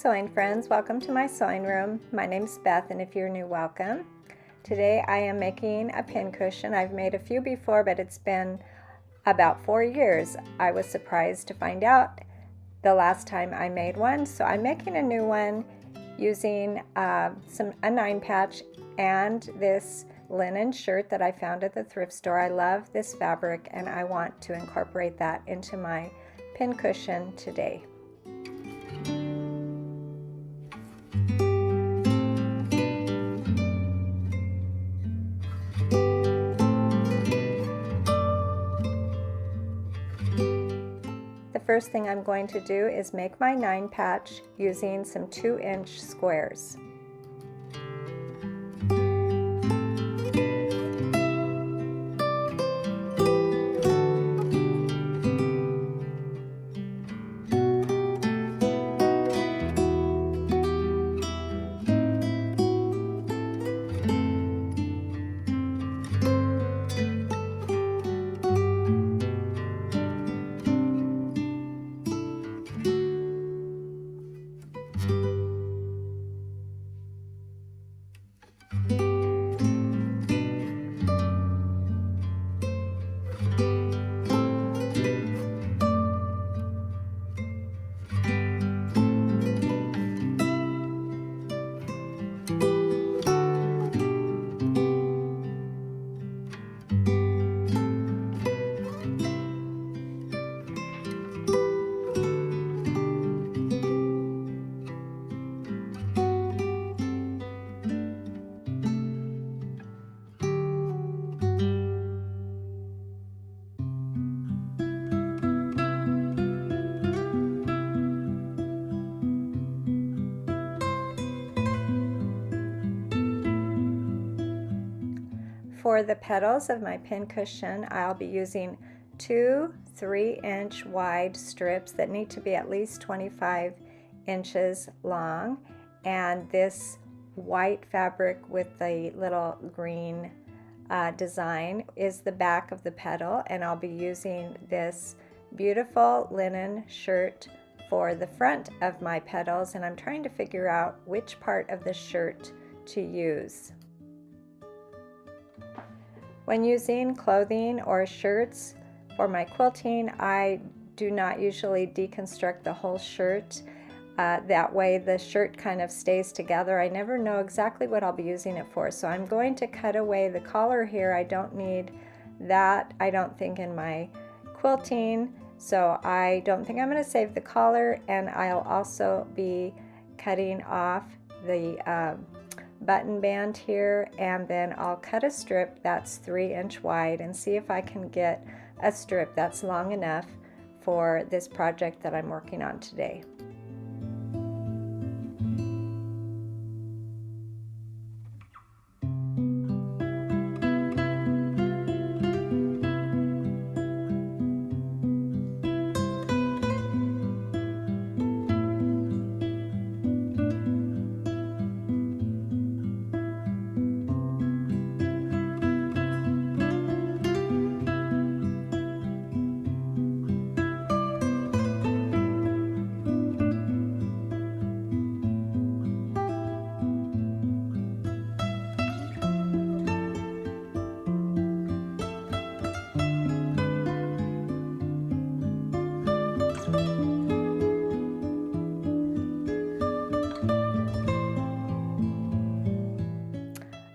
sewing friends, welcome to my sewing room. My name's Beth, and if you're new, welcome. Today I am making a pincushion. I've made a few before, but it's been about 4 years. I was surprised to find out the last time I made one, so I'm making a new one using a 9-patch and this linen shirt that I found at the thrift store. I love this fabric and I want to incorporate that into my pincushion today. The first thing I'm going to do is make my 9-patch using some 2-inch squares. For the petals of my pincushion, I'll be using 2 3-inch wide strips that need to be at least 25 inches long, and this white fabric with the little green design is the back of the petal, and I'll be using this beautiful linen shirt for the front of my petals, and I'm trying to figure out which part of the shirt to use. When using clothing or shirts for my quilting, I do not usually deconstruct the whole shirt. That way the shirt kind of stays together. I never know exactly what I'll be using it for, so I'm going to cut away the collar here. I don't need that, I don't think, in my quilting, so I don't think I'm going to save the collar, and I'll also be cutting off the button band here, and then I'll cut a strip that's 3-inch wide and see if I can get a strip that's long enough for this project that I'm working on today.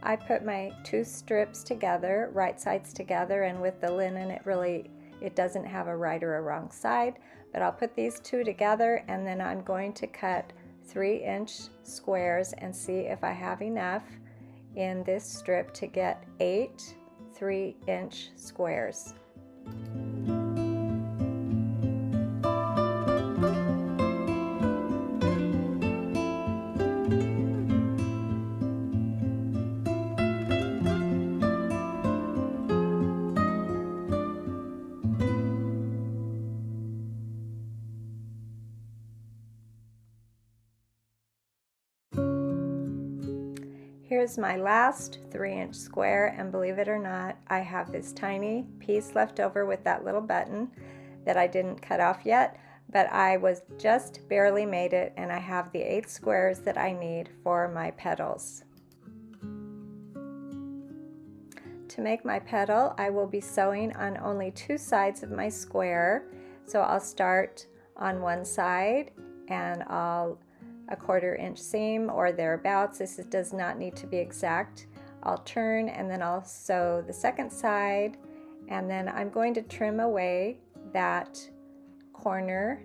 I put my 2 strips together, right sides together, and with the linen it doesn't have a right or a wrong side, but I'll put these 2 together, and then I'm going to cut 3-inch squares and see if I have enough in this strip to get 8 3-inch squares. Here's my last 3-inch square, and believe it or not, I have this tiny piece left over with that little button that I didn't cut off yet, but I was just barely made it, and I have the 8 squares that I need for my petals. To make my petal, I will be sewing on only 2 sides of my square. So I'll start on one side and I'll a 1/4 inch seam or thereabouts. This does not need to be exact. I'll turn and then I'll sew the second side, and then I'm going to trim away that corner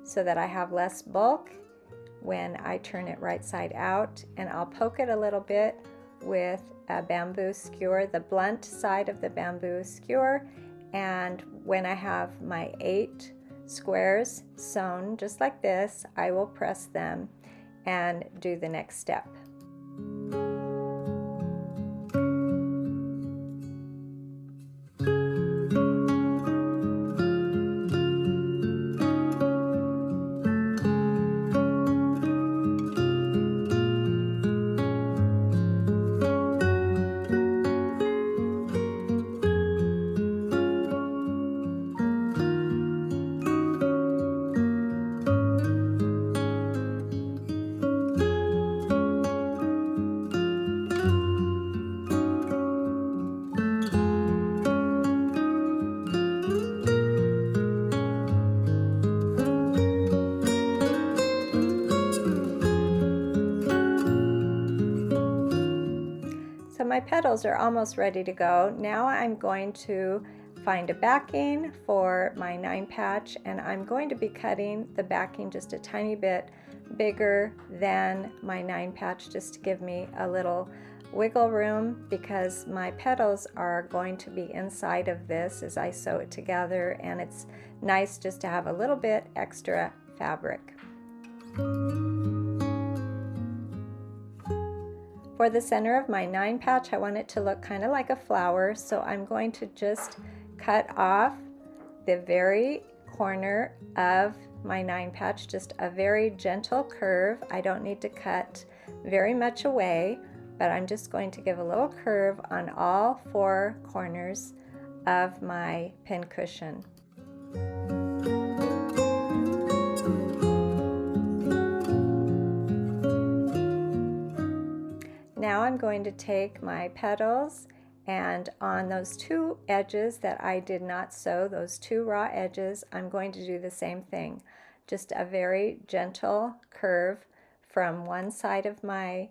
so that I have less bulk when I turn it right side out, and I'll poke it a little bit with a bamboo skewer, the blunt side of the bamboo skewer, and when I have my 8 squares sewn just like this, I will press them and do the next step. So my petals are almost ready to go. Now I'm going to find a backing for my 9 patch, and I'm going to be cutting the backing just a tiny bit bigger than my 9 patch, just to give me a little wiggle room, because my petals are going to be inside of this as I sew it together, and it's nice just to have a little bit extra fabric. For the center of my 9 patch, I want it to look kind of like a flower, so I'm going to just cut off the very corner of my 9 patch, just a very gentle curve. I don't need to cut very much away, but I'm just going to give a little curve on all 4 corners of my pincushion. Now I'm going to take my petals, and on those 2 edges that I did not sew, those 2 raw edges, I'm going to do the same thing. Just a very gentle curve from one side of my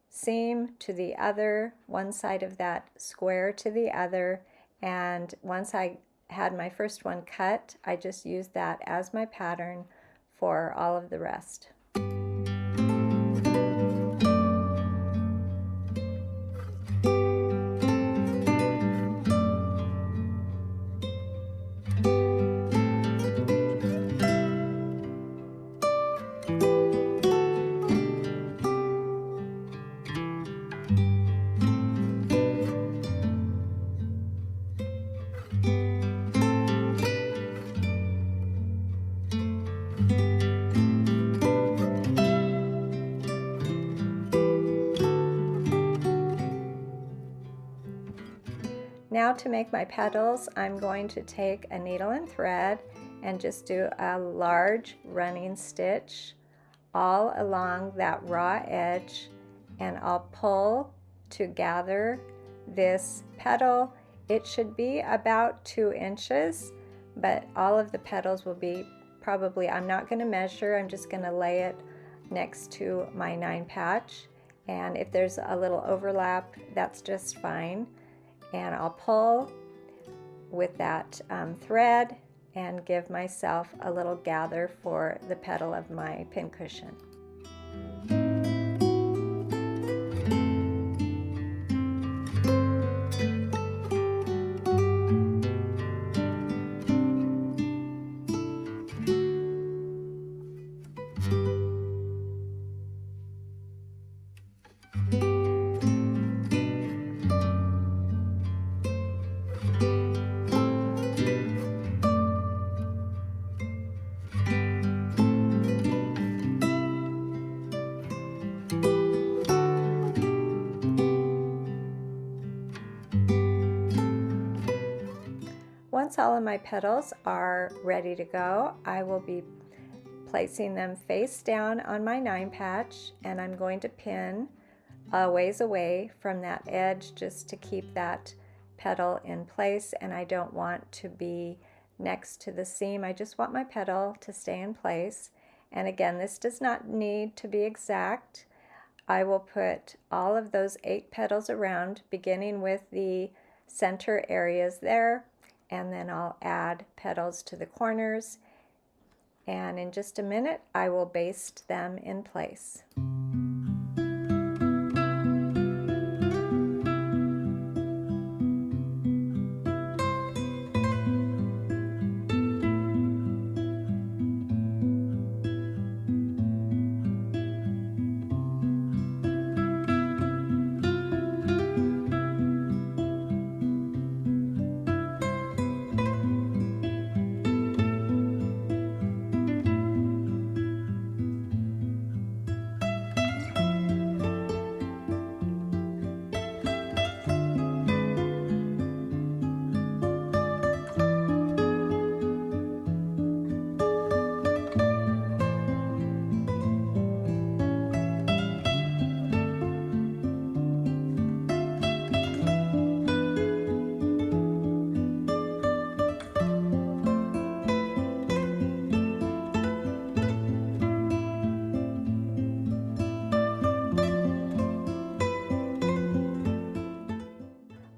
seam to the other, one side of that square to the other, and once I had my first one cut, I just used that as my pattern for all of the rest. Now to make my petals, I'm going to take a needle and thread and just do a large running stitch all along that raw edge, and I'll pull to gather this petal. It should be about 2 inches, but all of the petals will be probably, I'm not going to measure, I'm just going to lay it next to my 9 patch, and if there's a little overlap, that's just fine. And I'll pull with that thread and give myself a little gather for the petal of my pincushion. my petals are ready to go. I will be placing them face down on my 9 patch, and I'm going to pin a ways away from that edge just to keep that petal in place, and I don't want to be next to the seam. I just want my petal to stay in place. And again, this does not need to be exact. I will put all of those 8 petals around, beginning with the center areas there, and then I'll add petals to the corners, and in just a minute I will baste them in place.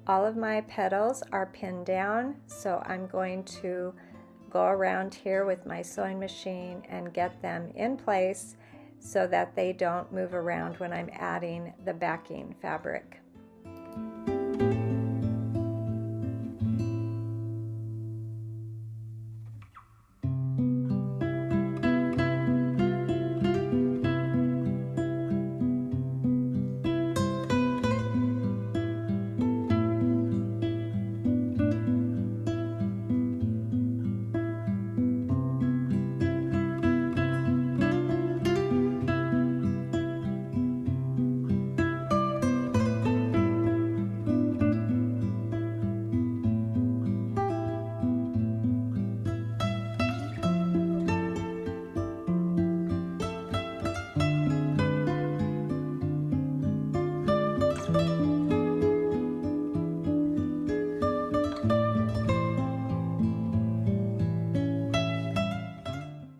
All of my petals are pinned down, so I'm going to go around here with my sewing machine and get them in place so that they don't move around when I'm adding the backing fabric.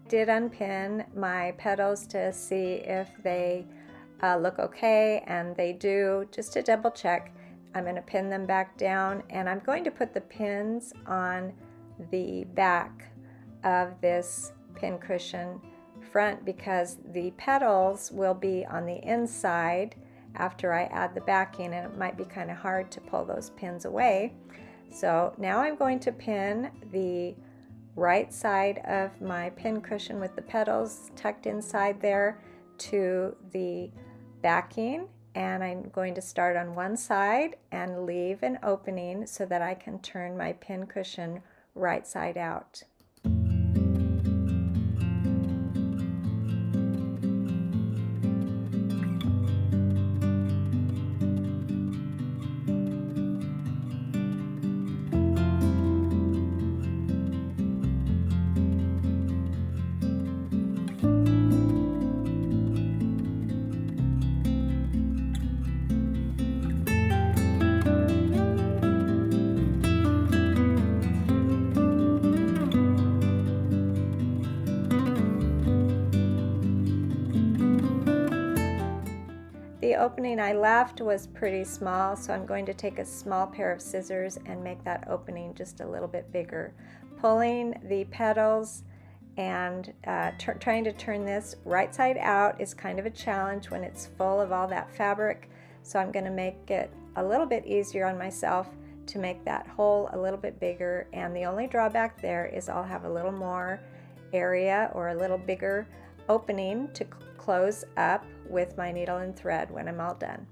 Did unpin my petals to see if they look okay, and they do. Just to double check, I'm going to pin them back down, and I'm going to put the pins on the back of this pincushion front because the petals will be on the inside after I add the backing, and it might be kind of hard to pull those pins away. So now I'm going to pin the right side of my pincushion with the petals tucked inside there to the backing, and I'm going to start on one side and leave an opening so that I can turn my pincushion right side out. The opening I left was pretty small, so I'm going to take a small pair of scissors and make that opening just a little bit bigger. Pulling the petals and trying to turn this right side out is kind of a challenge when it's full of all that fabric, so I'm going to make it a little bit easier on myself to make that hole a little bit bigger, and the only drawback there is I'll have a little more area or a little bigger opening to close up with my needle and thread when I'm all done.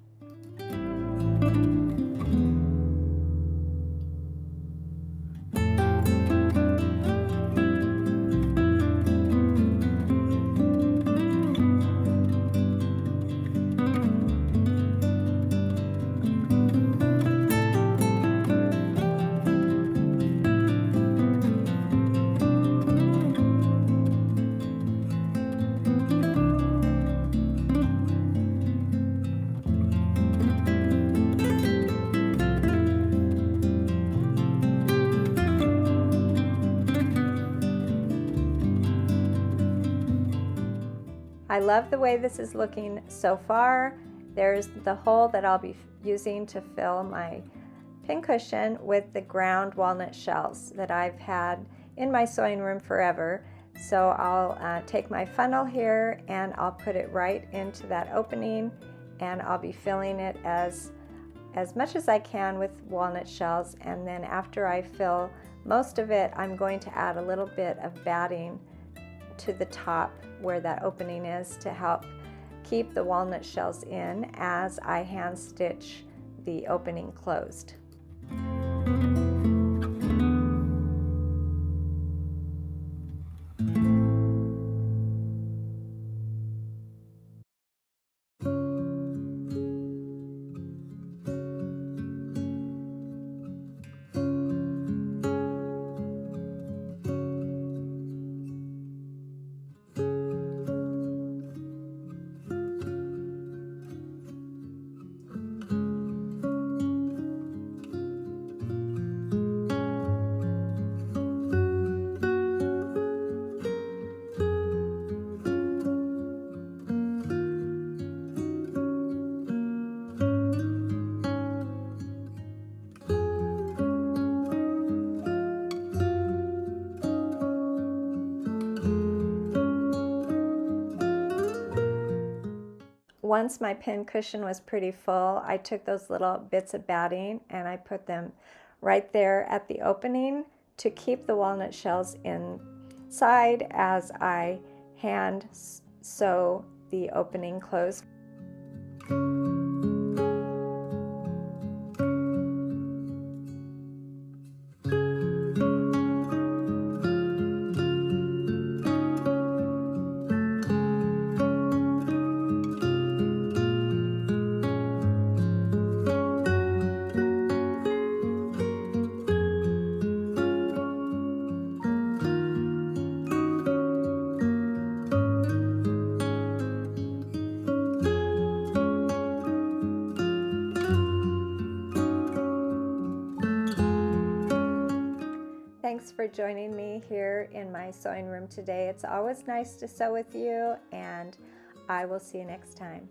I love the way this is looking so far. There's the hole that I'll be using to fill my pincushion with the ground walnut shells that I've had in my sewing room forever. So I'll take my funnel here and I'll put it right into that opening, and I'll be filling it as much as I can with walnut shells. And then after I fill most of it, I'm going to add a little bit of batting to the top where that opening is to help keep the walnut shells in as I hand stitch the opening closed. Once my pincushion was pretty full, I took those little bits of batting and I put them right there at the opening to keep the walnut shells inside as I hand sew the opening closed. Thanks for joining me here in my sewing room today. It's always nice to sew with you, and I will see you next time.